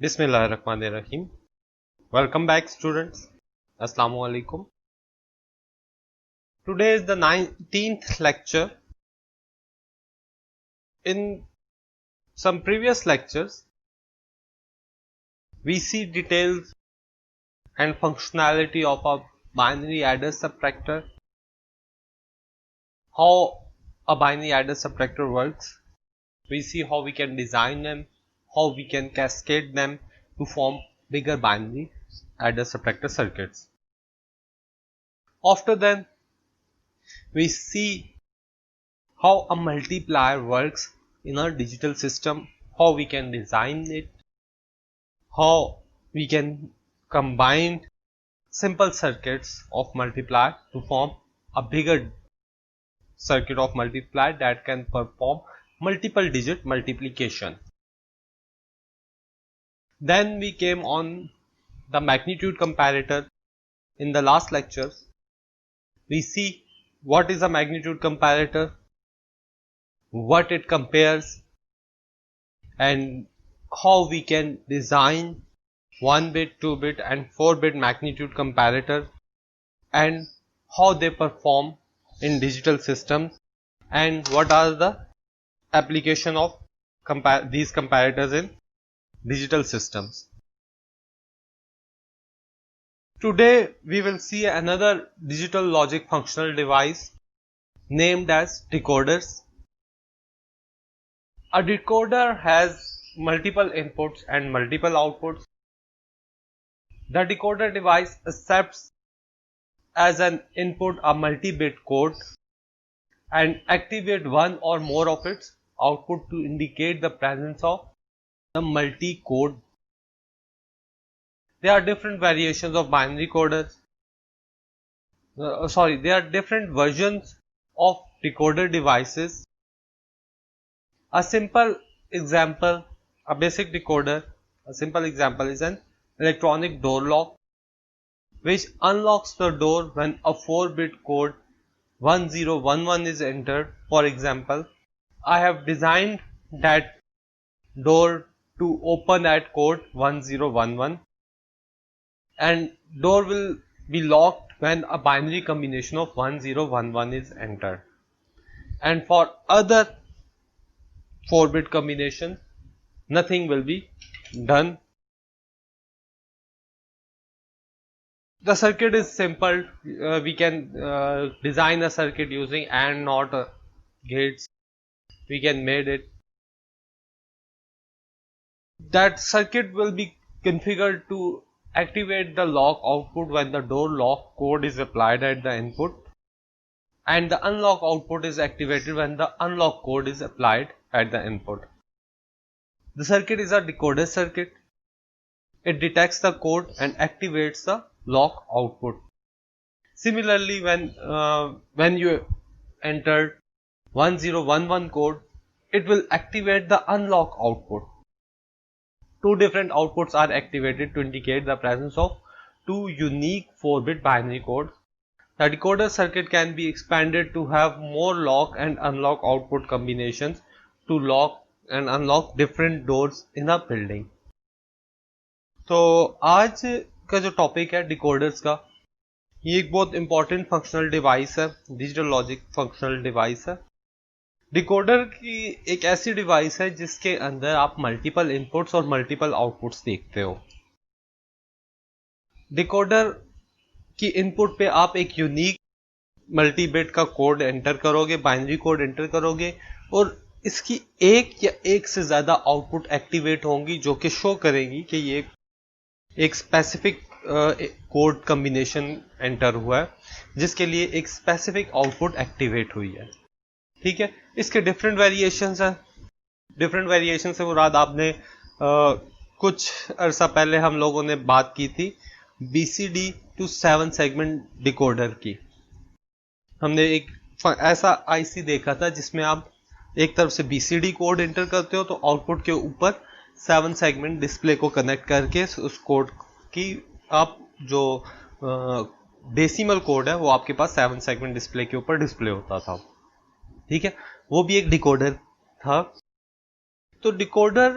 Bismillahirrahmanirrahim. Welcome back, students. Assalamu alaikum. Today is the 19th lecture. In some previous lectures, we see details and functionality of a binary adder subtractor, how a binary adder subtractor works. We see how we can design them, how we can cascade them to form bigger binary adder subtractor circuits. After that, we see how a multiplier works in a digital system, how we can design it, how we can combine simple circuits of multiplier to form a bigger circuit of multiplier that can perform multiple digit multiplication. Then we came on the magnitude comparator. In the last lectures, we see what is a magnitude comparator, what it compares, and how we can design 1-bit, 2-bit and 4-bit magnitude comparator, and how they perform in digital systems, and what are the application of these comparators in digital systems. Today we will see another digital logic functional device named as decoders. A decoder has multiple inputs and multiple outputs. The decoder device accepts as an input a multi-bit code and activate one or more of its output to indicate the presence of the multi-code. There are different variations of binary coders. There are different versions of decoder devices. A simple example, a basic decoder, a simple example is an electronic door lock, which unlocks the door when a 4-bit code 1011 is entered. For example, I have designed that door to open at code 1011, and door will be locked when a binary combination of 1011 is entered. And for other 4-bit combination, nothing will be done. The circuit is simple. We can design a circuit using AND NOT gates. We can make it. That circuit will be configured to activate the lock output when the door lock code is applied at the input, and the unlock output is activated when the unlock code is applied at the input. The circuit is a decoder circuit. It detects the code and activates the lock output. Similarly, when you enter 1011 code, it will activate the unlock output. Two different outputs are activated to indicate the presence of two unique 4-bit binary codes. The decoder circuit can be expanded to have more lock and unlock output combinations to lock and unlock different doors in a building. तो आज का जो topic है decoders का, ये एक बहुत important functional device है, डिजिटल लॉजिक फंक्शनल डिवाइस है। डिकोडर की एक ऐसी डिवाइस है जिसके अंदर आप मल्टीपल इनपुट्स और मल्टीपल आउटपुट्स देखते हो। डिकोडर की इनपुट पे आप एक यूनिक मल्टी बिट का कोड एंटर करोगे, बाइनरी कोड एंटर करोगे, और इसकी एक या एक से ज्यादा आउटपुट एक्टिवेट होंगी जो कि शो करेंगी कि ये एक स्पेसिफिक कोड कॉम्बिनेशन एंटर हुआ है, जिसके लिए एक स्पेसिफिक आउटपुट एक्टिवेट हुई है। ठीक है, इसके डिफरेंट वेरिएशंस हैं। डिफरेंट वेरिएशन से मुराद आपने कुछ अरसा पहले हम लोगों ने बात की थी BCD टू 7 सेगमेंट डिकोडर की। हमने एक ऐसा IC देखा था जिसमें आप एक तरफ से BCD कोड एंटर करते हो तो आउटपुट के ऊपर 7 सेगमेंट डिस्प्ले को कनेक्ट करके उस कोड की आप जो डेसिमल कोड है वो आपके पास 7 सेगमेंट डिस्प्ले के ऊपर डिस्प्ले होता था। ठीक है, वो भी एक डिकोडर था। तो डिकोडर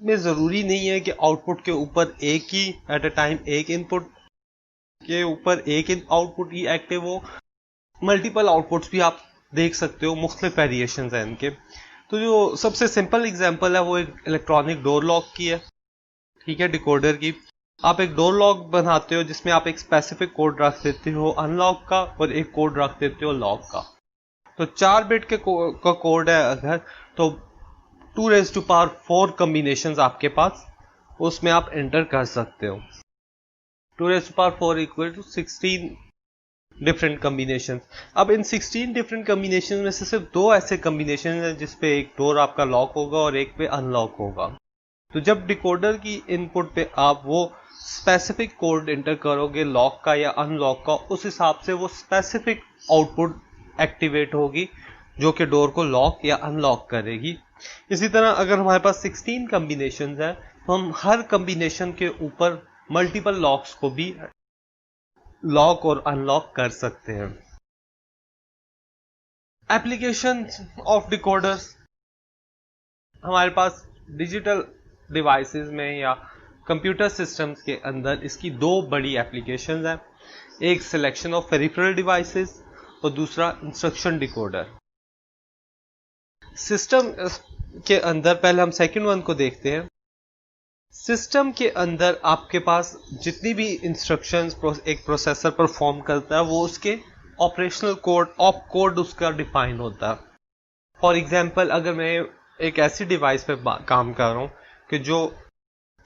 में ज़रूरी नहीं है कि आउटपुट के ऊपर एक ही एट अ टाइम एक इनपुट के ऊपर एक आउटपुट ही एक्टिव हो, मल्टीपल आउटपुट्स भी आप देख सकते हो, मुख्तलिफ वेरिएशंस हैं इनके। तो जो सबसे सिंपल एग्जांपल है वो एक इलेक्ट्रॉनिक डोर लॉक की है, ठीक है, डिकोडर की। आप एक डोर लॉक बनाते हो जिसमें आप एक स्पेसिफिक कोड रख देते हो अनलॉक का और एक कोड रख देते हो लॉक का। तो 4 बिट का कोड है अगर, तो 2⁴ कॉम्बिनेशंस आपके पास उसमें आप एंटर कर सकते हो। 2⁴ इक्वल टू 16 डिफरेंट कॉम्बिनेशन। अब इन 16 डिफरेंट कॉम्बिनेशन में से सिर्फ 2 ऐसे कॉम्बिनेशन हैं जिसपे एक डोर आपका लॉक होगा और एक पे अनलॉक होगा। तो जब डिकोडर की इनपुट पे आप वो स्पेसिफिक कोड एंटर करोगे लॉक का या अनलॉक का, उस हिसाब से वो स्पेसिफिक आउटपुट एक्टिवेट होगी जो कि डोर को लॉक या अनलॉक करेगी। इसी तरह अगर हमारे पास 16 कॉम्बिनेशन है तो हम हर कॉम्बिनेशन के ऊपर मल्टीपल लॉक्स को भी लॉक और अनलॉक कर सकते हैं। एप्लीकेशन ऑफ डिकोडर्स, हमारे पास डिजिटल डिवाइसेस में या कंप्यूटर सिस्टम्स के अंदर इसकी 2 बड़ी एप्लीकेशंस हैं, एक सिलेक्शन ऑफ पेरिफेरल डिवाइसेस और दूसरा इंस्ट्रक्शन डिकोडर। सिस्टम के अंदर पहले हम सेकंड वन को देखते हैं। सिस्टम के अंदर आपके पास जितनी भी इंस्ट्रक्शंस एक प्रोसेसर परफॉर्म करता है वो उसके ऑपरेशनल कोड ऑप कोड उसका डिफाइन होता है। फॉर एग्जांपल अगर मैं एक ऐसी डिवाइस पे काम कर रहा हूँ कि जो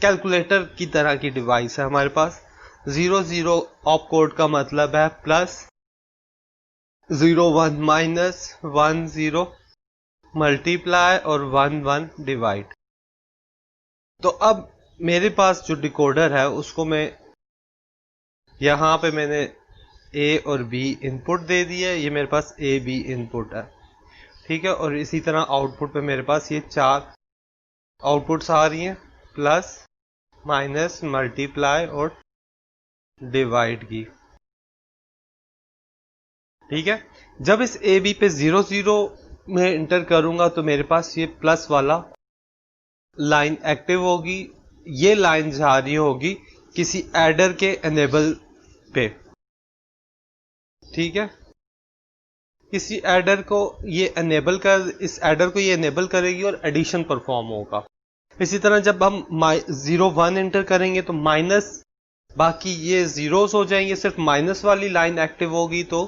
कैलकुलेटर की तरह की डिवाइस है, हमारे पास 00 ऑप कोड का मतलब है +01 -10 मल्टीप्लाई और 11 डिवाइड। तो अब मेरे पास जो डिकोडर है उसको मैं यहां पे मैंने ए और बी इनपुट दे दिया, ये मेरे पास ए बी इनपुट है, ठीक है। और इसी तरह आउटपुट पे मेरे पास ये 4 आउटपुट्स आ रही हैं, प्लस माइनस मल्टीप्लाई और डिवाइड की, ठीक है। जब इस ए बी पे 00 में इंटर करूंगा तो मेरे पास ये प्लस वाला लाइन एक्टिव होगी, ये लाइन जा रही होगी किसी एडर के एनेबल पे, ठीक है। किसी एडर को ये एनेबल इस एडर को ये एनेबल करेगी और एडिशन परफॉर्म होगा। इसी तरह जब हम 01 एंटर करेंगे तो माइनस, बाकी ये जीरोस हो जाएंगे, सिर्फ माइनस वाली लाइन एक्टिव होगी। तो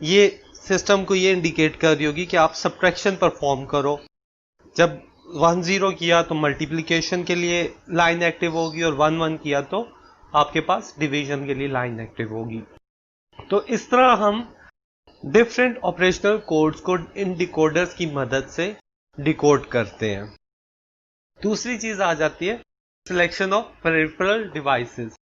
ये सिस्टम को ये इंडिकेट कर रही होगी कि आप सब्ट्रैक्शन परफॉर्म करो। जब 10 किया तो मल्टीप्लिकेशन के लिए लाइन एक्टिव होगी और 11 किया तो आपके पास डिवीजन के लिए लाइन एक्टिव होगी। तो इस तरह हम डिफरेंट ऑपरेशनल कोड्स को इन डिकोडर्स की मदद से डिकोड करते हैं। दूसरी चीज आ जाती है सिलेक्शन ऑफ पेरिफेरल डिवाइसेस।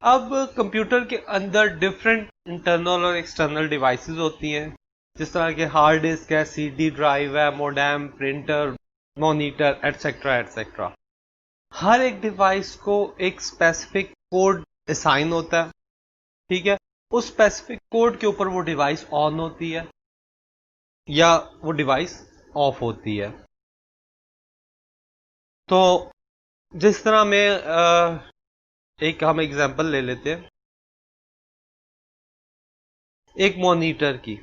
अब कंप्यूटर के अंदर डिफरेंट इंटरनल और एक्सटर्नल डिवाइसेस होती हैं, जिस तरह के हार्ड डिस्क है, सीडी ड्राइव है, modem, printer, monitor, etcetera etcetera. हर एक डिवाइस को एक स्पेसिफिक कोड असाइन होता है, ठीक है। उस स्पेसिफिक कोड के ऊपर वो डिवाइस ऑन होती है या वो डिवाइस ऑफ होती है। तो जिस तरह में एक हम एग्जांपल ले लेते हैं एक मॉनिटर की।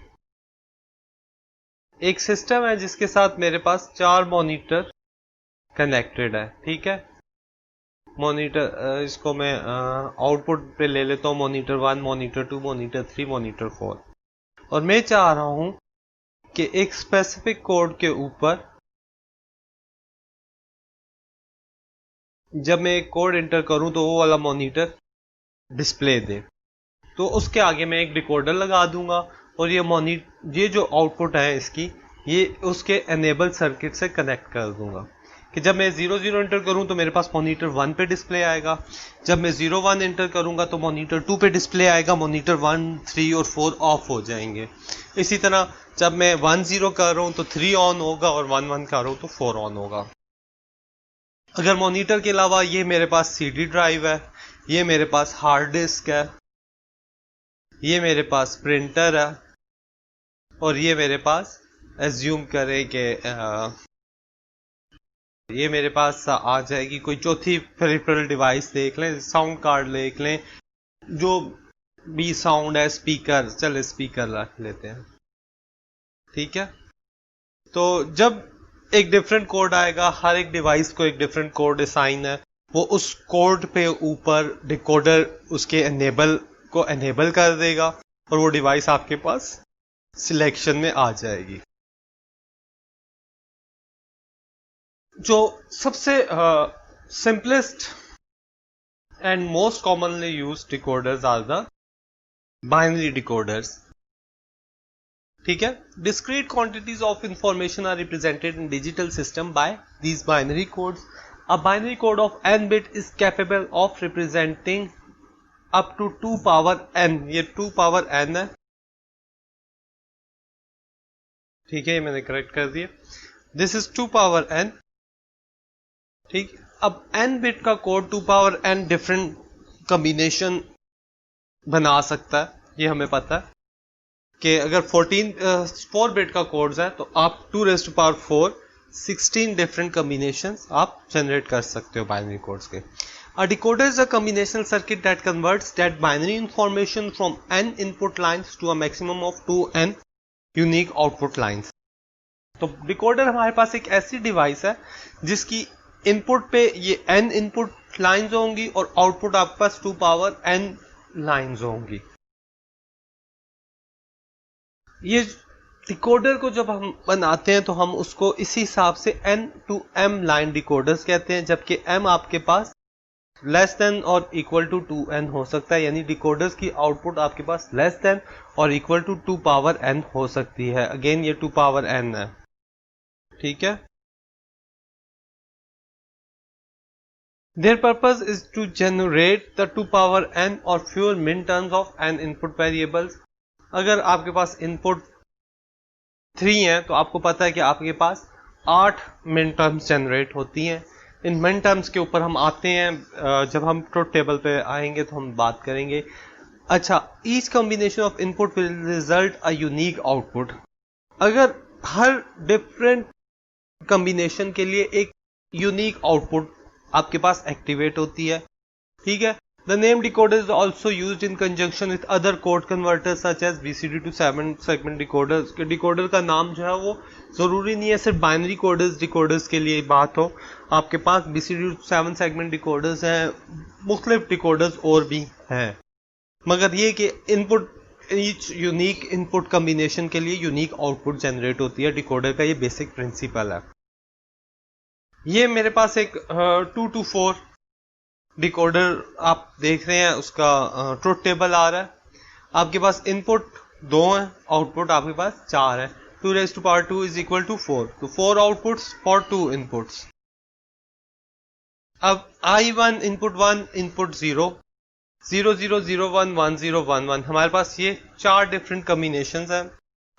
एक सिस्टम है जिसके साथ मेरे पास 4 मॉनिटर कनेक्टेड है, ठीक है। मॉनिटर इसको मैं आउटपुट पे ले लेता हूँ, मॉनिटर 1, मॉनिटर 2, मॉनिटर 3, मॉनिटर 4। और मैं चाह रहा हूं कि एक स्पेसिफिक कोड के ऊपर जब मैं एक कोड एंटर करूं तो वो वाला मॉनिटर डिस्प्ले दे। तो उसके आगे मैं एक डिकोडर लगा दूंगा और ये जो आउटपुट है इसकी, ये उसके एनेबल सर्किट से कनेक्ट कर दूंगा कि जब मैं 00 एंटर करूं तो मेरे पास मॉनिटर 1 पे डिस्प्ले आएगा, जब मैं 01 एंटर करूंगा तो मॉनिटर 2 पे डिस्प्ले आएगा, मॉनिटर 1, 3 और 4 ऑफ हो जाएंगे। इसी तरह जब मैं 10 कर रहा हूं तो 3 ऑन होगा और 11 कर रहा हूं तो 4 ऑन होगा। अगर मॉनिटर के अलावा ये मेरे पास सीडी ड्राइव है, ये मेरे पास हार्ड डिस्क है, ये मेरे पास प्रिंटर है और ये मेरे पास एज्यूम करें कि ये मेरे पास आ जाएगी। कोई चौथी पेरिफेरल डिवाइस देख लें, साउंड कार्ड देख लें, जो भी साउंड है, स्पीकर, चले स्पीकर रख लेते हैं, ठीक है। तो जब एक डिफरेंट कोड आएगा, हर एक डिवाइस को एक डिफरेंट कोड असाइन है, वो उस कोड पे ऊपर डिकोडर उसके एनेबल कर देगा और वो डिवाइस आपके पास सिलेक्शन में आ जाएगी। जो सबसे simplest and most commonly used decoders are the binary decoders, ठीक है। Discrete quantities of information are represented in digital system by these binary codes. A binary code of n bit is capable of representing up to 2 power n, ये 2 power n है, ठीक है, ये मैंने correct कर दिया। दिस इज 2 power n, ठीक। अब n बिट का code 2 power n different combination बना सकता है, ये हमें पता है कि अगर 4 बिट का कोड्स है तो आप 2 raised to power 4 16 different combinations आप जनरेट कर सकते हो बाइनरी कोड्स के। A decoder is a combinational circuit that converts that binary information from n input lines to a maximum of 2n unique output lines। तो decoder हमारे पास एक ऐसी device है जिसकी इनपुट पे ये n इनपुट लाइंस होंगी और आउटपुट आपके पास 2 power n लाइंस होंगी। ये डिकोडर को जब हम बनाते हैं तो हम उसको इसी हिसाब से n to m line decoders कहते हैं, जबकि m आपके पास लेस देन और इक्वल टू 2n हो सकता है, यानी डिकोडर्स की आउटपुट आपके पास लेस देन और इक्वल टू 2 power n हो सकती है। अगेन ये 2 power n है, ठीक है। Their purpose is to generate the 2 power n or fewer min terms of n input variables। अगर आपके पास इनपुट 3 है तो आपको पता है कि आपके पास 8 मिन टर्म्स जनरेट होती हैं। इन मिन टर्म्स के ऊपर हम आते हैं, जब हम ट्रुथ टेबल पे आएंगे तो हम बात करेंगे। अच्छा, each combination of input will result a unique output. अगर हर डिफरेंट कॉम्बिनेशन के लिए एक यूनिक आउटपुट आपके पास एक्टिवेट होती है, ठीक है। The name decoder is also used in conjunction with other code converters such as BCD to 7 segment decoders। Decoder का नाम जो है वो जरूरी नहीं है सिर्फ बाइनरी डिकोडर्स के लिए बात हो, आपके पास BCD to 7 segment डिकोडर्स हैं, मुख्तलिफ डिकोडर्स और भी हैं, मगर ये कि input each unique input combination के लिए यूनिक आउटपुट जनरेट होती है। डिकोडर का ये बेसिक प्रिंसिपल है। ये मेरे पास एक 2 to 4 डिकोडर आप देख रहे हैं, उसका ट्रुथ टेबल आ रहा है। आपके पास इनपुट 2 है, आउटपुट आपके पास 4 है। 2 raised to power 2 is equal to 4, तो 4 आउटपुट्स फॉर 2 इनपुट्स। अब I1 इनपुट 1 इनपुट 0 0 0 0 1 1 0 1 1, हमारे पास ये 4 डिफरेंट कॉम्बिनेशंस हैं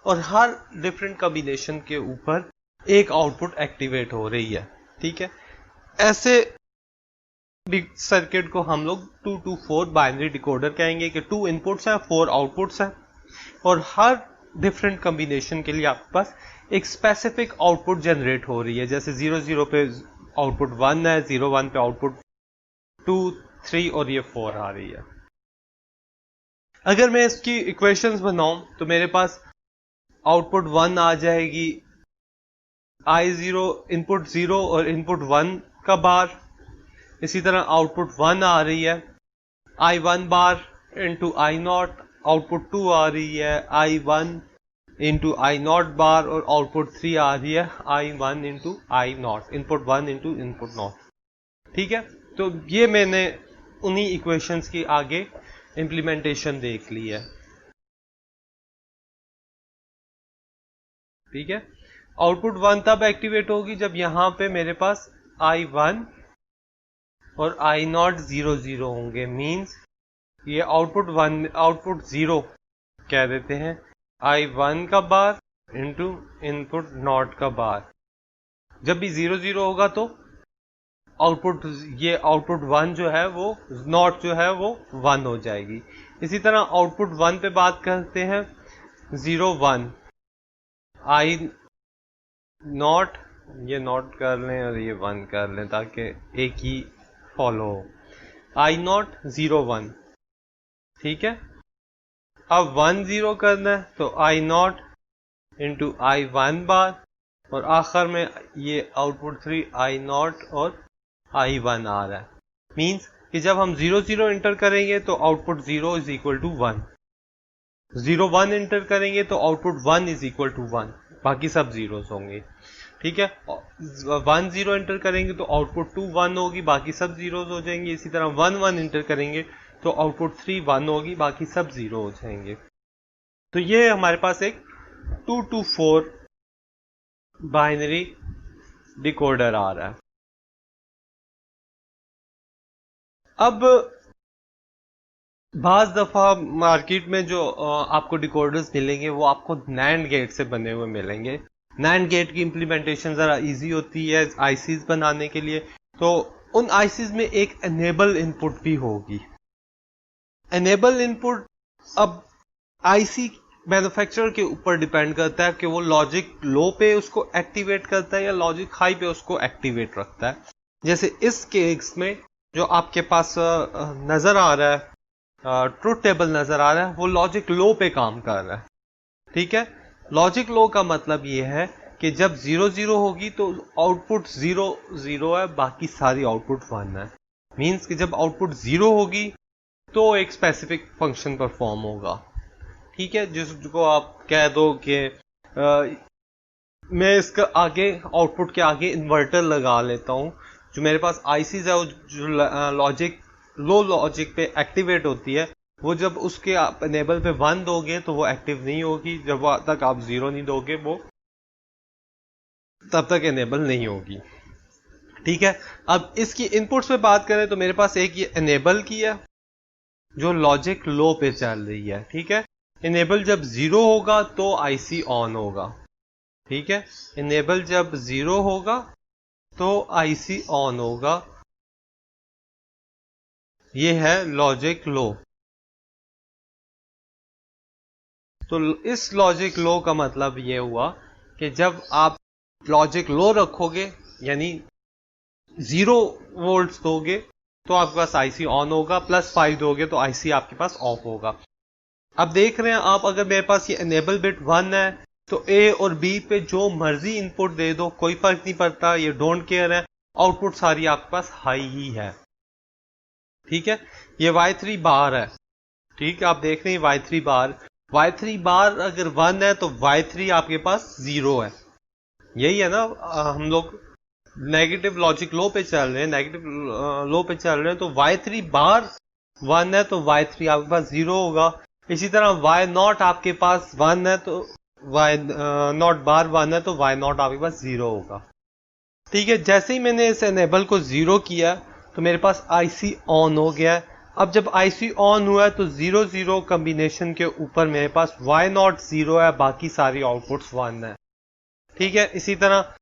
और हर डिफरेंट कॉम्बिनेशन के ऊपर एक आउटपुट एक्टिवेट हो रही है, ठीक है। ऐसे सर्किट को हम लोग 2 to 4 बाइनरी डिकोडर कहेंगे कि 2 इनपुट्स हैं, 4 आउटपुट्स हैं और हर डिफरेंट कॉम्बिनेशन के लिए आपके पास एक स्पेसिफिक आउटपुट जनरेट हो रही है। जैसे 0 0 पे आउटपुट 1 है, 0 1 पे आउटपुट 2 3 और ये 4 आ रही है। अगर मैं इसकी इक्वेशंस बनाऊं तो मेरे पास आउटपुट 1 आ जाएगी, I0 इनपुट 0 और इनपुट 1 का बार। इसी तरह आउटपुट 1 आ रही है I1 bar into I0, output 2 आ रही है I1 इंटू I0 बार और आउटपुट 3 आ रही है I1 into I0, input 1 into input 0, ठीक है। तो ये मैंने उन्हीं इक्वेशंस की आगे इंप्लीमेंटेशन देख ली है, ठीक है। आउटपुट 1 तब एक्टिवेट होगी जब यहां पे मेरे पास I1 और I0 0 0 होंगे, मींस ये आउटपुट 0 कह देते हैं I1 का बार इंटू इनपुट नॉट का बार। जब भी 0 0 होगा तो आउटपुट 1 जो है वो नॉट जो है वो 1 हो जाएगी। इसी तरह आउटपुट 1 पे बात करते हैं 0 1 I0 ये नोट कर लें और ये 1 कर लें ताकि एक ही फॉलो हो। आई नॉट 0 1, ठीक है। अब 1 0 करना है तो आई नॉट इंटू आई 1 बार, और आखिर में ये आउटपुट 3 आई नॉट और आई 1 आ रहा है। मीन्स कि जब हम 0 0 इंटर करेंगे तो output 0 is equal to 1, 0 1 enter करेंगे तो आउटपुट 1 इज इक्वल टू 1, बाकी सब जीरोस होंगे, ठीक है। 1 0 इंटर करेंगे तो आउटपुट 2 1 होगी, बाकी सब जीरोस हो जाएंगे। इसी तरह 1 1 इंटर करेंगे तो आउटपुट 3 1 होगी, बाकी सब जीरो हो जाएंगे। तो ये हमारे पास एक 2 to 4 बाइनरी डिकोडर आ रहा है। अब बाज दफा मार्केट में जो आपको डिकोडर्स मिलेंगे वो आपको नैंड गेट से बने हुए मिलेंगे। नैंड गेट की इम्प्लीमेंटेशन जरा इजी होती है आईसीज बनाने के लिए। तो उन आईसीज में एक एनेबल इनपुट भी होगी। एनेबल इनपुट अब आईसी मैन्युफैक्चरर के ऊपर डिपेंड करता है कि वो लॉजिक लो पे उसको एक्टिवेट करता है या लॉजिक हाई पे उसको एक्टिवेट रखता है। जैसे इस केस में जो आपके पास नजर आ रहा है, ट्रुथ टेबल नजर आ रहा है, वो लॉजिक लो पे काम कर रहा है, ठीक है। लॉजिक लो का मतलब ये है कि जब 0 0 होगी तो आउटपुट 0 0 है, बाकी सारी आउटपुट 1 है। मींस कि जब आउटपुट 0 होगी तो एक स्पेसिफिक फंक्शन परफॉर्म होगा, ठीक है। जिसको आप कह दो कि मैं इसका आगे आउटपुट के आगे इन्वर्टर लगा लेता हूं। जो मेरे पास आईसीज है जो लॉजिक लो लॉजिक पे एक्टिवेट होती है, वो जब उसके आप एनेबल पे 1 दोगे तो वो एक्टिव नहीं होगी, जब तक आप 0 नहीं दोगे वो तब तक एनेबल नहीं होगी, ठीक है। अब इसकी इनपुट्स पे बात करें तो मेरे पास एक ये एनेबल की है जो लॉजिक लो पे चल रही है, ठीक है। इनेबल जब 0 होगा तो आईसी ऑन होगा, ठीक है। इनेबल जब 0 होगा तो आईसी ऑन होगा। ये है लॉजिक लो। तो इस लॉजिक लो का मतलब ये हुआ कि जब आप लॉजिक लो रखोगे यानी 0 वोल्ट्स दोगे तो आपके पास आईसी ऑन होगा, +5 दोगे तो आईसी आपके पास ऑफ होगा। अब देख रहे हैं आप, अगर मेरे पास ये एनेबल बिट 1 है तो ए और बी पे जो मर्जी इनपुट दे दो, कोई फर्क नहीं पड़ता, ये डोंट केयर है, आउटपुट सारी आपके पास हाई ही है, ठीक है। ये Y3 बार है, ठीक है। आप देख रहे हैं Y3 बार अगर 1 है तो Y3 आपके पास 0 है। यही है ना, हम लोग नेगेटिव लॉजिक लो पे चल रहे हैं, तो Y3 बार 1 है तो Y3 आपके पास 0 होगा। इसी तरह Y0 आपके पास 1 है तो Y0 बार 1 है तो Y0 आपके पास 0 होगा, ठीक है। जैसे ही मैंने इस एनेबल को 0 किया तो मेरे पास आईसी ऑन हो गया। अब जब आईसी ऑन हुआ है तो 0 0 कॉम्बिनेशन के ऊपर मेरे पास Y0 0 है, बाकी सारी आउटपुट्स 1 है, ठीक है। इसी तरह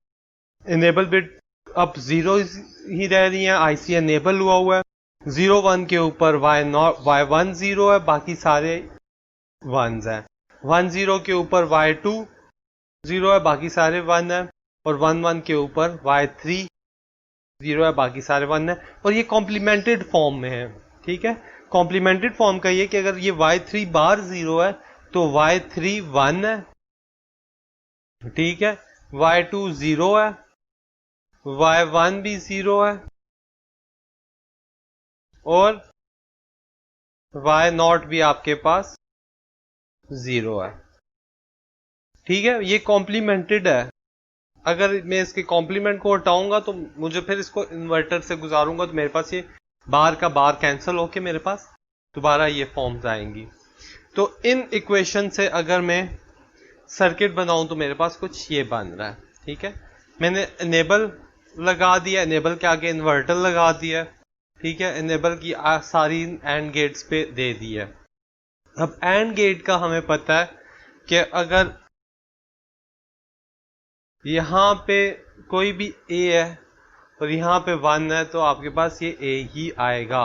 इनेबल बिट अब 0 ही रह रही है, आईसी एनेबल हुआ है। 0 1 के ऊपर Y1 0 है, बाकी सारे 1s हैं। 1 0 के ऊपर Y2 0 है, बाकी सारे 1 है। और 1 1 के ऊपर Y3 0 है, बाकी सारे 1 है। और ये कॉम्प्लीमेंटेड फॉर्म में है, ठीक है। कॉम्प्लीमेंटेड फॉर्म का ये कि अगर ये Y3 बार 0 है तो Y3 1 है, ठीक है। Y2 0 है, Y1 भी 0 है और Y0 भी आपके पास 0 है, ठीक है। ये कॉम्प्लीमेंटेड है। अगर मैं इसके कॉम्प्लीमेंट को हटाऊंगा तो मुझे फिर इसको इन्वर्टर से गुजारूंगा तो मेरे पास ये बार का बार कैंसिल होके मेरे पास दोबारा ये फॉर्म्स आएंगी। तो इन इक्वेशन से अगर मैं सर्किट बनाऊं तो मेरे पास कुछ ये बन रहा है, ठीक है। मैंने इनेबल लगा दिया, इनेबल के आगे इन्वर्टर लगा दिया, ठीक है। इनेबल की सारी एंड गेट्स पे दे दी है। अब एंड गेट का हमें पता है कि अगर यहाँ पे कोई भी ए है और यहाँ पे 1 है तो आपके पास ये ए ही आएगा।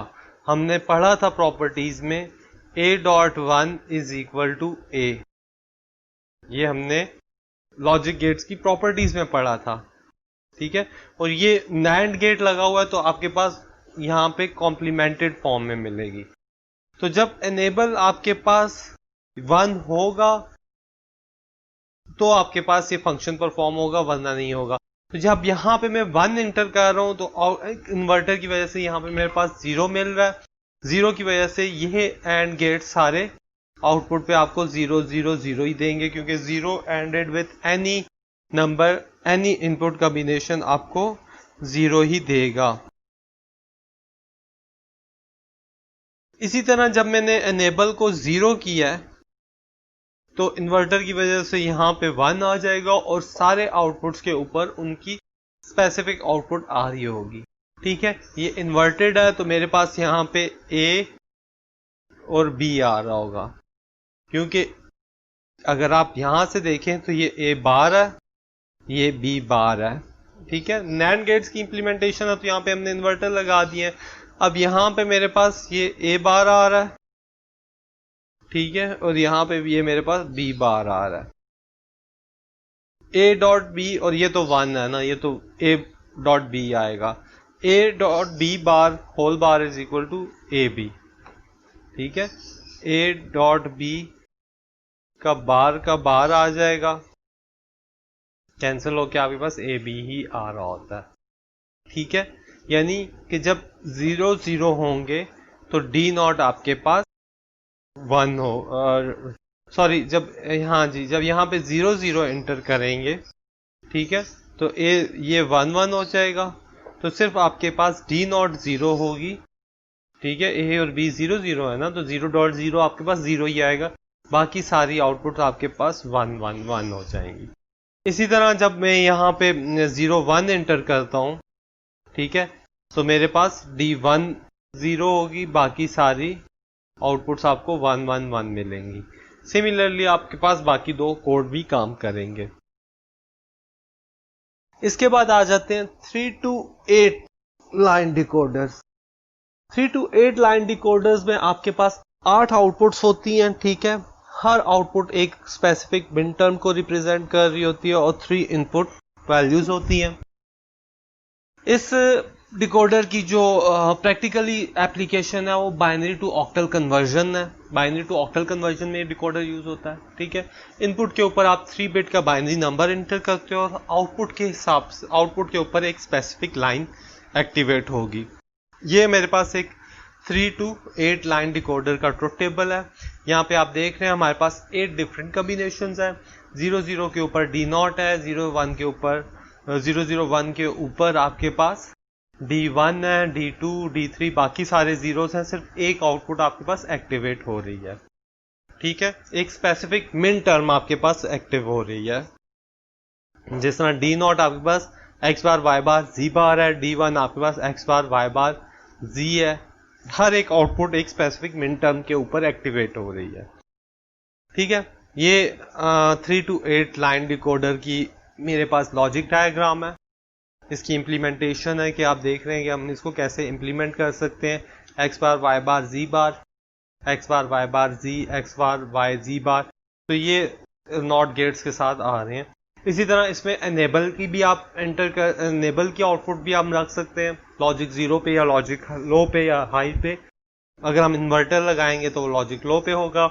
हमने पढ़ा था प्रॉपर्टीज में A.1 इज इक्वल टू ए, ये हमने लॉजिक गेट्स की प्रॉपर्टीज में पढ़ा था। ठीक है। और ये NAND गेट लगा हुआ है तो आपके पास यहाँ पे कॉम्प्लीमेंटेड फॉर्म में मिलेगी। तो जब एनेबल आपके पास 1 होगा तो आपके पास ये फंक्शन परफॉर्म होगा, वरना नहीं होगा। तो जब यहाँ पे मैं 1 इंटर कर रहा हूँ तो इन्वर्टर की वजह से यहाँ पे मेरे पास 0 मिल रहा है। 0 की वजह से ये एंड गेट सारे आउटपुट पे आपको 0 0 0 ही देंगे, क्योंकि 0 ended with any number, any input combination आपको 0 ही देगा। इसी तरह जब मैंने एनेबल को 0 किया है तो इन्वर्टर की वजह से यहाँ पे 1 आ जाएगा और सारे आउटपुट्स के ऊपर उनकी स्पेसिफिक आउटपुट आ रही होगी। ठीक है, ये इन्वर्टेड है तो मेरे पास यहाँ पे A और B आ रहा होगा, क्योंकि अगर आप यहां से देखें तो ये A बार है, ये B बार है। ठीक है, नैंड गेट्स की इंप्लीमेंटेशन है तो यहाँ पे हमने इन्वर्टर लगा दिए। अब यहाँ पे मेरे पास ये A बार आ रहा है, ठीक है, और यहाँ पे ये मेरे पास B बार आ रहा है। A डॉट B, और ये तो 1 है ना, ये तो A डॉट B आएगा। A dot B bar whole bar is equal to AB। ठीक है, A डॉट B का बार आ जाएगा, कैंसिल होके आपके पास AB ही आ रहा होता है। ठीक है, यानी कि जब 0 0 होंगे तो D नॉट आपके पास 1 हो, सॉरी जब जब यहाँ पे 0 0 एंटर करेंगे, ठीक है, तो ये 1 1 हो जाएगा, तो सिर्फ आपके पास D नॉट 0 होगी। ठीक है, A और B 0 0 है ना, तो 0 डॉट 0 आपके पास 0 ही आएगा, बाकी सारी आउटपुट आपके पास 1 1 1 हो जाएंगी। इसी तरह जब मैं यहाँ पे 0 1 एंटर करता हूँ, ठीक है, तो मेरे पास D1 0 होगी, बाकी सारी आउटपुट्स आपको 1 1 1 मिलेंगी। सिमिलरली आपके पास बाकी दो कोड भी काम करेंगे। इसके बाद आ जाते हैं 3 to 8 line decoders. 3 to 8 line decoders में आपके पास 8 आउटपुट्स होती हैं। ठीक है, हर आउटपुट एक स्पेसिफिक बिन टर्म को रिप्रेजेंट कर रही होती है और 3 इनपुट वैल्यूज होती हैं। इस डिकोडर की जो प्रैक्टिकली एप्लीकेशन है वो बाइनरी टू ऑक्टल कन्वर्जन है। बाइनरी टू ऑक्टल कन्वर्जन में डिकोडर यूज होता है। ठीक है, इनपुट के ऊपर आप 3 बिट का बाइनरी नंबर एंटर करते हो और आउटपुट के हिसाब से आउटपुट के ऊपर एक स्पेसिफिक लाइन एक्टिवेट होगी। ये मेरे पास एक 3 to 8 लाइन डिकोडर का ट्रुथ टेबल है। यहाँ पे आप देख रहे हैं हमारे पास 8 डिफरेंट कॉम्बिनेशंस हैं। 0 0 के ऊपर D नॉट है, 0 1 के ऊपर 0 0 1 के ऊपर आपके पास D1 है, D2 D3 बाकी सारे जीरोस हैं, सिर्फ एक आउटपुट आपके पास एक्टिवेट हो रही है। ठीक है, एक स्पेसिफिक मिन टर्म आपके पास एक्टिव हो रही है। जिस तरह D नॉट आपके पास X बार Y बार Z बार है, D1 आपके पास X बार Y बार Z है। हर एक आउटपुट एक स्पेसिफिक मिन टर्म के ऊपर एक्टिवेट हो रही है। ठीक है, ये 3 to 8 लाइन डिकोडर की मेरे पास लॉजिक डायग्राम है। इसकी इम्प्लीमेंटेशन है कि आप देख रहे हैं कि हम इसको कैसे इम्प्लीमेंट कर सकते हैं। X बार Y बार Z बार, X बार Y बार Z, X बार Y Z बार, तो ये नॉट गेट्स के साथ आ रहे हैं। इसी तरह इसमें एनेबल की भी आप एनेबल की आउटपुट भी हम रख सकते हैं, लॉजिक 0 पे या लॉजिक लो पे या हाई पे। अगर हम इन्वर्टर लगाएंगे तो वो लॉजिक लो पे होगा।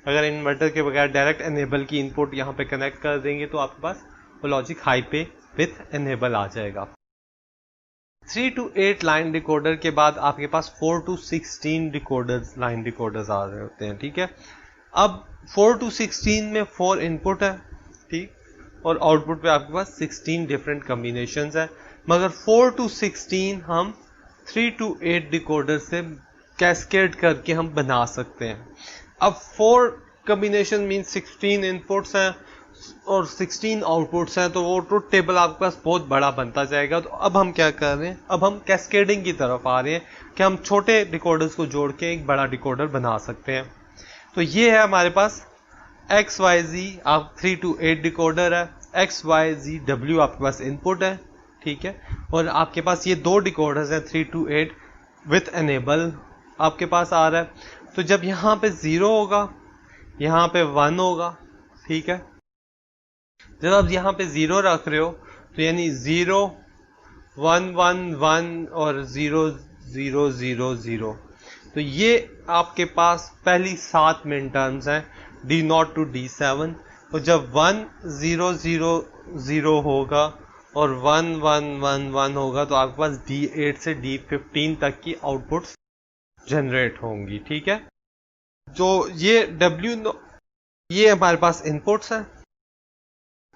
अगर इन्वर्टर के बगैर डायरेक्ट एनेबल की इनपुट यहाँ पे कनेक्ट कर देंगे तो आपके पास वो लॉजिक हाई पे विथ एनेबल आ जाएगा। 3 to 8 लाइन डिकोडर के बाद आपके पास 4 to 16 डिकोडर्स लाइन डिकोडर्स आ रहे होते हैं। ठीक है, अब 4 to 16 में 4 इनपुट है, ठीक, और आउटपुट पे आपके पास 16 डिफरेंट कॉम्बिनेशंस है। मगर 4 to 16 हम 3 to 8 डिकोडर से कैस्केड करके हम बना सकते हैं। अब 4 कॉम्बिनेशन मीन 16 इनपुट्स हैं और 16 आउटपुट्स हैं, तो वो ट्रुथ टेबल आपके पास बहुत बड़ा बनता जाएगा। तो अब हम क्या कर रहे हैं, अब हम कैस्केडिंग की तरफ आ रहे हैं कि हम छोटे डिकोडर्स को जोड़ के एक बड़ा डिकोडर बना सकते हैं। तो ये है हमारे पास XYZ आप 3 to 8 डिकोडर है। XYZW आपके पास इनपुट है, ठीक है, और आपके पास ये दो डिकोडर्स हैं 3 to 8 विथ एनेबल आपके पास आ रहा है। तो जब यहाँ पे 0 होगा, यहाँ पे 1 होगा, ठीक है, जब आप यहाँ पे 0 रख रहे हो तो यानी 0 1 1 1 और 0 0 0 0। तो ये आपके पास पहली 7 मिन टर्म्स हैं D0 to D7। तो जब 1 0 0 0 होगा और 1 1 1 1 होगा तो आपके पास D8 से D15 तक की आउटपुट्स जनरेट होंगी। ठीक है, तो ये ये हमारे पास इनपुट्स हैं।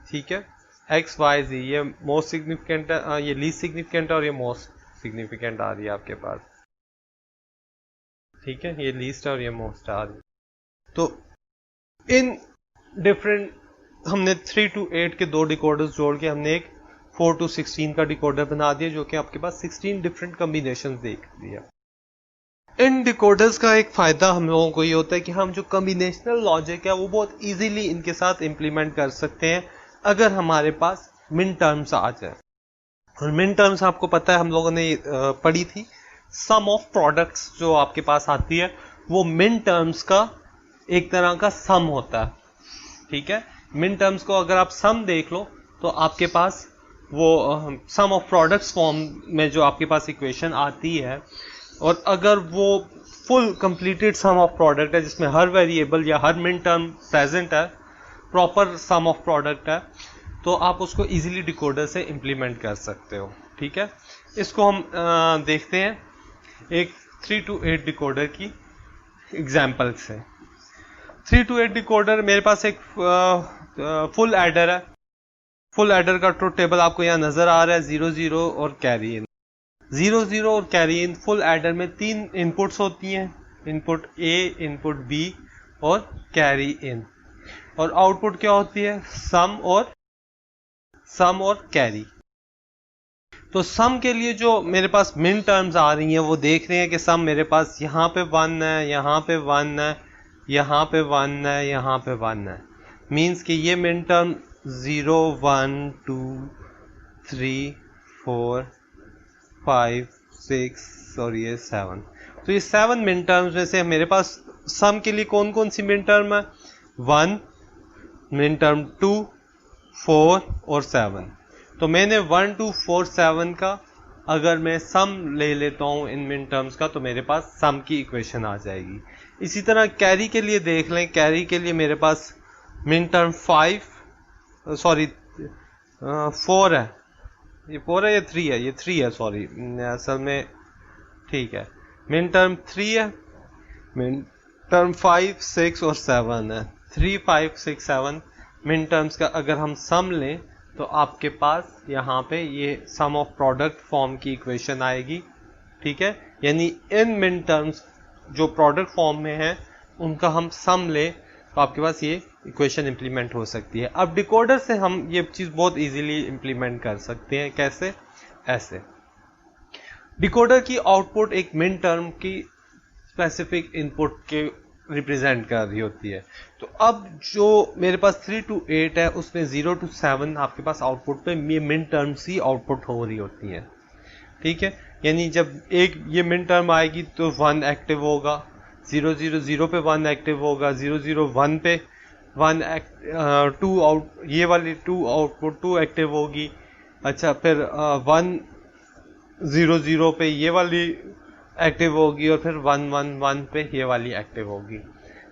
ठीक है, एक्स वाई जी, ये मोस्ट सिग्निफिकेंट है, ये लीस्ट सिग्निफिकेंट है और ये मोस्ट सिग्निफिकेंट आ रही है आपके पास। ठीक है, ये लीस्ट है और ये मोस्ट आ रही है। तो इन डिफरेंट हमने 3 to 8 के दो डिकोडर्स जोड़ के हमने एक 4 to 16 का डिकोडर बना दिया, जो कि आपके पास 16 डिफरेंट कॉम्बिनेशन देख दिया। इन डिकोडर्स का एक फायदा हम लोगों को ये होता है कि हम जो कॉम्बिनेशनल लॉजिक है वो बहुत इजीली इनके साथ इंप्लीमेंट कर सकते हैं अगर हमारे पास मिन टर्म्स आ जाए। और मिन टर्म्स आपको पता है हम लोगों ने पढ़ी थी, सम ऑफ प्रोडक्ट्स जो आपके पास आती है वो मिन टर्म्स का एक तरह का सम होता है। ठीक है, मिन टर्म्स को अगर आप सम देख लो तो आपके पास वो सम ऑफ प्रोडक्ट्स फॉर्म में जो आपके पास इक्वेशन आती है, और अगर वो full completed sum of product है जिसमें हर वेरिएबल या हर मिन टर्म प्रेजेंट है, प्रॉपर सम ऑफ प्रोडक्ट है, तो आप उसको इजीली डिकोडर से इंप्लीमेंट कर सकते हो। ठीक है, इसको हम देखते हैं एक 3 to 8 डिकोडर की एग्जाम्पल से। 3 to 8 डिकोडर, मेरे पास एक फुल एडर है। फुल एडर का ट्रुथ टेबल आपको यहाँ नजर आ रहा है, 0 0 और कैरी इन। 0 0 और कैरी इन फुल एडर में 3 इनपुट्स होती हैं, इनपुट ए, इनपुट बी और कैरी इन। और आउटपुट क्या होती है, सम और कैरी। तो सम के लिए जो मेरे पास मिन टर्म्स आ रही हैं वो देख रहे हैं कि सम मेरे पास यहाँ पे 1 है, यहाँ पे 1 है, यहाँ पे 1 है, यहाँ पे 1 है। मीन्स कि ये मिन टर्म 0 1 2 3 4 5 6 और ये 7। तो ये 7 मिन टर्म्स में से मेरे पास सम के लिए कौन कौन सी मिन टर्म है, 1, मिन टर्म 2, 4 और 7। तो मैंने 1 2 4 7 का अगर मैं सम ले लेता हूं इन मिन टर्म्स का तो मेरे पास सम की इक्वेशन आ जाएगी। इसी तरह कैरी के लिए देख लें, कैरी के लिए मेरे पास मिन टर्म 4 है, ये 4 है या 3 है, ये 3 है, सॉरी असल में, ठीक है, मिन टर्म 3 है, मिन टर्म 5 6 और 7 है। 3 5 6 7 मिन टर्म्स का अगर हम सम लें तो आपके पास यहाँ पे ये सम ऑफ प्रोडक्ट फॉर्म की इक्वेशन आएगी। ठीक है, यानी इन मिन टर्म्स जो प्रोडक्ट फॉर्म में है उनका हम सम ले तो आपके पास ये इक्वेशन इंप्लीमेंट हो सकती है। अब डिकोडर से हम ये चीज़ बहुत इजीली इंप्लीमेंट कर सकते हैं। कैसे? ऐसे, डिकोडर की आउटपुट एक मिन टर्म की स्पेसिफिक इनपुट के रिप्रेजेंट कर रही होती है। तो अब जो मेरे पास 3 to 8 है उसमें 0 to 7 आपके पास आउटपुट पे ये मिन टर्म्स ही आउटपुट हो रही होती हैं। ठीक है, यानी जब एक ये मिन टर्म आएगी तो 1 एक्टिव होगा, 0 0 0 पे 1 एक्टिव होगा, 0 0 1 पे 2 आउट, ये वाली 2 आउटपुट 2 एक्टिव होगी। अच्छा, फिर 1 0 0 पे ये वाली एक्टिव होगी और फिर 1 1 1 पे ये वाली एक्टिव होगी।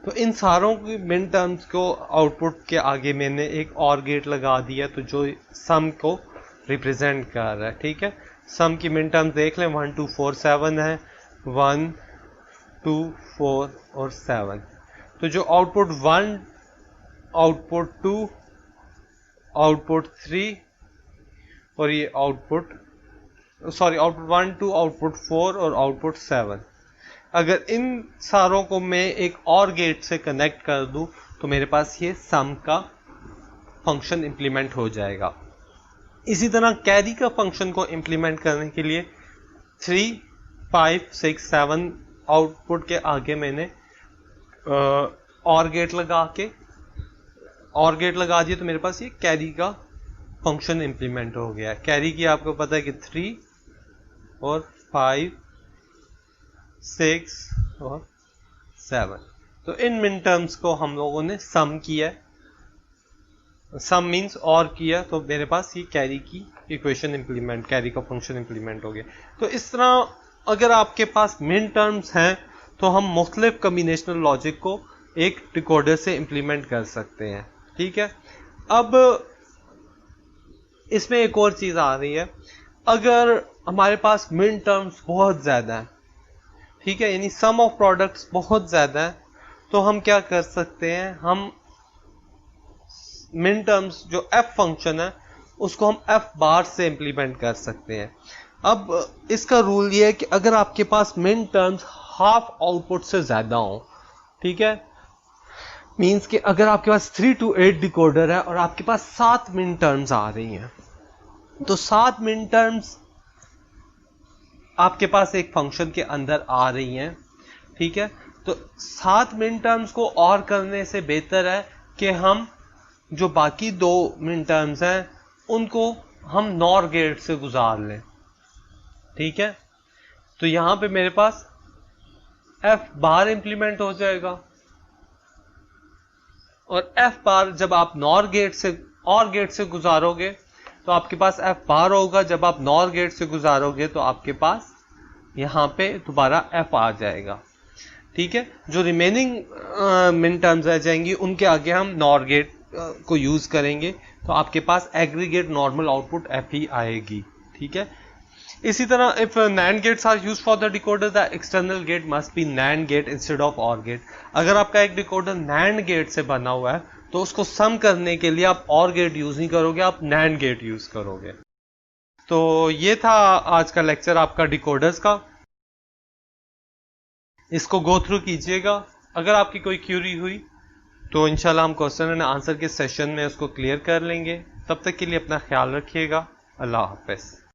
तो इन सारों की मिन टर्म्स को आउटपुट के आगे मैंने एक और गेट लगा दिया तो जो सम को रिप्रेजेंट कर रहा है। ठीक है, सम की मिन टर्म्स देख लें, 1 2 4 7 है, 1 2 4 और 7। तो जो आउटपुट 1, आउटपुट 2, आउटपुट 3 और ये आउटपुट 1 2 आउटपुट 4 और आउटपुट 7, अगर इन सारों को मैं एक और गेट से कनेक्ट कर दूं तो मेरे पास ये सम का फंक्शन इंप्लीमेंट हो जाएगा। इसी तरह कैरी का फंक्शन को इंप्लीमेंट करने के लिए 3 5 6 7 आउटपुट के आगे मैंने और गेट लगा दिया तो मेरे पास ये कैरी का फंक्शन इंप्लीमेंट हो गया। कैरी की आपको पता है कि 3 और 5 6 और 7। तो इन मिन टर्म्स को हम लोगों ने सम किया है सम मीन्स और किया तो मेरे पास ये कैरी की इक्वेशन इंप्लीमेंट, कैरी का फंक्शन इंप्लीमेंट हो गया। तो इस तरह अगर आपके पास मिन टर्म्स हैं तो हम मुख्तलिफ कम्बिनेशनल लॉजिक को एक डिकोडर से इंप्लीमेंट कर सकते हैं। ठीक है, अब इसमें एक और चीज आ रही है, अगर हमारे पास मिन टर्म्स बहुत ज्यादा है, ठीक है, यानी सम ऑफ प्रोडक्ट्स बहुत ज्यादा है, तो हम क्या कर सकते हैं, हम मिन टर्म्स जो एफ फंक्शन है उसको हम एफ बार से इंप्लीमेंट कर सकते हैं। अब इसका रूल ये है कि अगर आपके पास मिन टर्म्स हाफ आउटपुट से ज्यादा हो, ठीक है, मींस कि अगर आपके पास 3 to 8 डिकोडर है और आपके पास 7 मिन टर्म्स आ रही हैं, तो 7 मिन टर्म्स आपके पास एक फंक्शन के अंदर आ रही हैं, ठीक है, तो 7 मिन टर्म्स को और करने से बेहतर है कि हम जो बाकी 2 मिन टर्म्स हैं उनको हम नॉर गेट से गुजार लें। ठीक है, तो यहां पे मेरे पास एफ बार इंप्लीमेंट हो जाएगा, और एफ बार जब आप नॉर गेट से और गेट से गुजारोगे तो आपके पास एफ बार होगा, जब आप नॉर गेट से गुजारोगे तो आपके पास यहां पे दोबारा एफ आ जाएगा। ठीक है, जो रिमेनिंग मिन टर्म्स रह जाएंगी उनके आगे हम नॉर गेट को यूज करेंगे, तो आपके पास एग्रीगेट नॉर्मल आउटपुट एफ ही आएगी। ठीक है, इसी तरह if NAND gates are used for the decoder the external gate must be NAND gate instead of OR gate. अगर आपका एक डिकोडर नैंड गेट से बना हुआ है तो उसको सम करने के लिए आप और गेट यूज नहीं करोगे, आप नैंड गेट यूज करोगे। तो ये था आज का लेक्चर आपका डिकोडर्स का, इसको गो थ्रू कीजिएगा। अगर आपकी कोई क्यूरी हुई तो इंशाल्लाह हम क्वेश्चन एंड आंसर के सेशन में उसको क्लियर कर लेंगे। तब तक के लिए अपना ख्याल रखिएगा। अल्लाह हाफ़िज़।